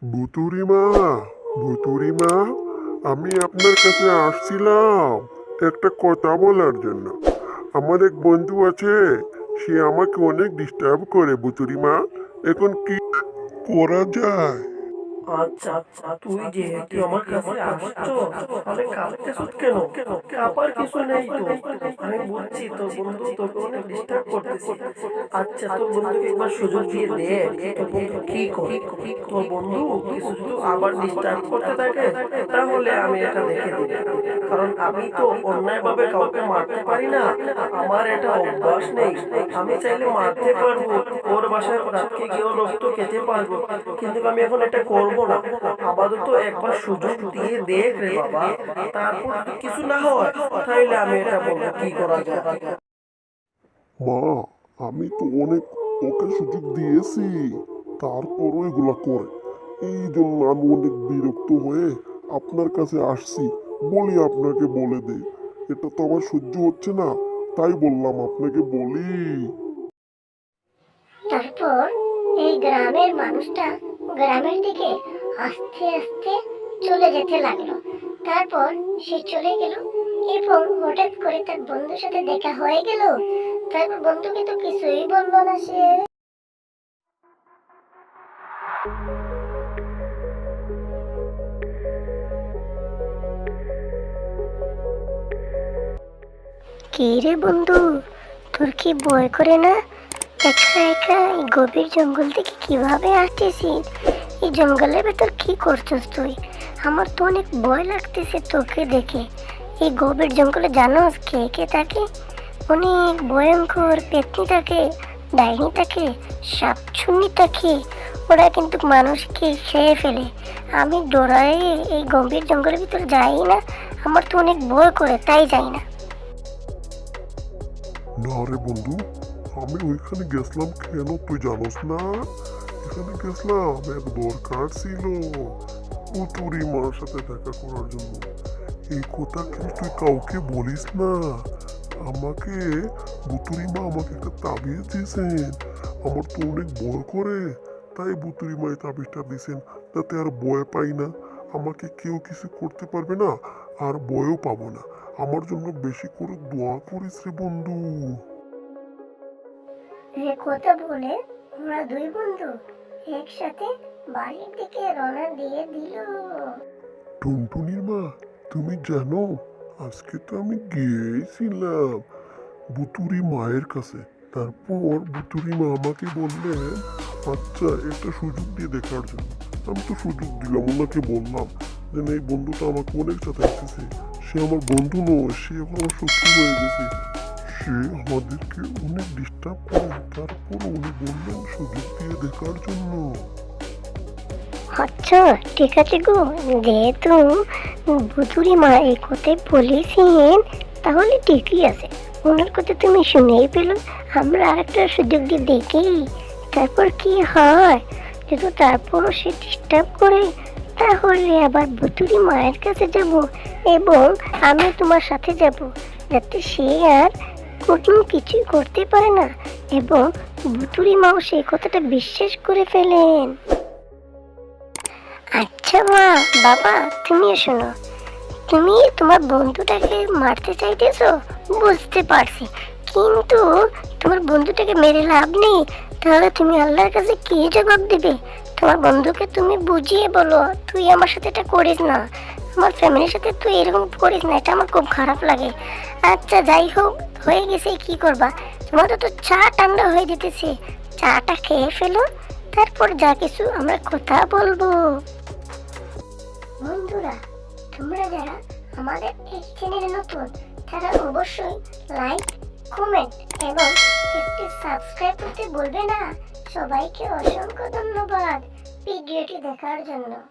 ভুতুরিমা, ভুতুরিমা, আমি আপনার কাছে আসছিলাম একটা কথা বলার জন্য। আমার এক বন্ধু আছে, সে আমাকে অনেক ডিস্টার্ব করে ভুতুরিমা। এখন কি করা যায়? আচ্ছা আচ্ছা, তুই যেহেতু আমার কাছে আসছো তাহলে কাঁদতেছিস কেন? কাঁপার কিছু নেই তো। আমি বুঝছি তোর বন্ধু তোকে অনেক ডিস্টার্ব করতেছে। আচ্ছা, তোর বন্ধুকে একবার সুযোগ দিয়ে দেখ তোর বন্ধু কি করে। তোর বন্ধু কিছু যদি আবার ডিস্টার্ব করতে থাকে তাহলে আমি এটা দেখে দিব, কারণ আমি তো অন্যায়ভাবে কাউকে মারতে পারি না। আমার এটা অভ্যাস নেই। আমি চাইলে মারতে পারবো, ওর বাসায় রাতকে গিয়েও রক্ত খেতে পারবো, কিন্তু আমি এখন এটা করব না। আপাতত একবার সুযোগ দিয়ে দেখ রে বাবা, তারপর যদি কিছু না হয় তাহলে আমি এটা বলবো কি করা যায়। মা, আমি তো অনেক ওকে সুযোগ দিয়েছি, তারপরও এগুলা করে। এই জন্য আমি অনেক বিরক্ত হয়ে আপনার কাছে আসছি। বলি আপনাকে বলে দে, এটা তো আমার সহ্য হচ্ছে না, তাই বললাম আপনাকে বলি। তারপর এই গ্রামের মানুষটা গ্রামের দিকে আস্তে আস্তে চলে যেতে লাগলো। তারপর সে চলে গেল এবং হঠাৎ করে তার বন্ধুর সাথে দেখা হয়ে গেল। তারপর বন্ধুকে তো কিছুই বললো না সে। কি রে বন্ধু, তোর কি ভয় করে না? একা একা এই গভীর জঙ্গল থেকে কিভাবে আসতেছিস? এই জঙ্গলের ভেতর কি করছিস তুই? আমার তো অনেক ভয় লাগতেছে তোকে দেখে। এই গভীর জঙ্গলে জানোস কে কে থাকে? অনেক ভয়ঙ্কর পেতনি থাকে, ডাইনি থাকে, সাপছুন্নি থাকে। ওরা কিন্তু মানুষকে খেয়ে ফেলে। আমি ডরাই এই গভীর জঙ্গলের ভিতর যাই না। আমার তো অনেক ভয় করে, তাই যাই না। না রে বন্ধু, আমি ওইখানে গেছিলাম কেন তুই জানোস না? এখানে গেছিলাম এক দরকার ছিল, পুতুরি মার সাথে দেখা করার জন্য। এই কথা কিন্তু তুই কাউকে বলিস না। আমাকে বুতুরি মা আমাকে একটা তাবিজ দিয়েছেন। আমার তো অনেক ভয় করে, তাই বুতুরি মা এই তাবিজটা দিয়েছেন, যাতে আর ভয় পাই না। আমাকে কেউ কিছু করতে পারবে না, আর ভয়ও পাবো না। আমার জন্য বেশি করে দোয়া করিস রে বন্ধু। এ কথা বলে ওরা দুই বন্ধু একসাথে বাড়ির দিকে রওনা দিয়ে দিল। টুনটুনির মা, তুমি জানো, আজকে তো আমি গিয়েছিলাম বুতুরি মায়ের কাছে। তারপর বুতুরি মা আমাকে বললেন, আচ্ছা একটা সুযোগ দিয়ে দেখার জন্য। আমি তো সুযোগ দিলাম, ওনাকে বললাম যে না, এই বন্ধুটা আমাকে অনেক চাতাইতেছে। সে আমার বন্ধু নয়, সে এখন আমার শত্রু হয়ে গেছে। সে আমাদেরকে অনেক ডিস্টার্ব করে, তারপর উনি বললেন সুযোগ দিয়ে দেখার জন্য। আচ্ছা ঠিক আছে গো, যেহেতু ভুতুরি মা এই কথাই বলেছেন তাহলে ঠিকই আছে। ওনার কথা তুমি শুনেই পেলো। আমরা আরেকটা সুযোগ দিয়ে দেখি তারপর কি হয়। যদি তারপরও সে ডিস্টার্ব করে তাহলে আবার ভুতুরি মায়ের কাছে যাব এবং আমি তোমার সাথে যাব, যাতে সে আর কঠিন কিছুই করতে পারে না এবং ভুতুরি মাও সেই কথাটা বিশ্বাস করে ফেলেন। আচ্ছা মা, বাবা তুমিও শোনো। তুমি তোমার বন্ধুটাকে মারতে চাইতেছো, বুঝতে পারছি, কিন্তু তোমার বন্ধুটাকে মেরে লাভ নেই। তাহলে তুমি আল্লাহর কাছে কি জবাব দিবে? তোমার বন্ধুকে তুমি বুঝিয়ে বলো, তুই আমার সাথে এটা করিস না, আমার ফ্যামিলির সাথে তুই এরকম করিস না, এটা আমার খুব খারাপ লাগে। আচ্ছা যাই হোক, হয়ে গেছে, কি করবা? তোমাদের তো চা ঠান্ডা হয়ে যেতেছে, চাটা খেয়ে ফেলো, তারপর যা কিছু আমরা কথা বলবো। বন্ধুরা, তোমরা যারা আমাদের এই চ্যানেলে নতুন তারা অবশ্যই লাইক, কমেন্ট এবং একটি সাবস্ক্রাইব করতে বলবে না। সবাইকে অসংখ্য ধন্যবাদ ভিডিওটি দেখার জন্য।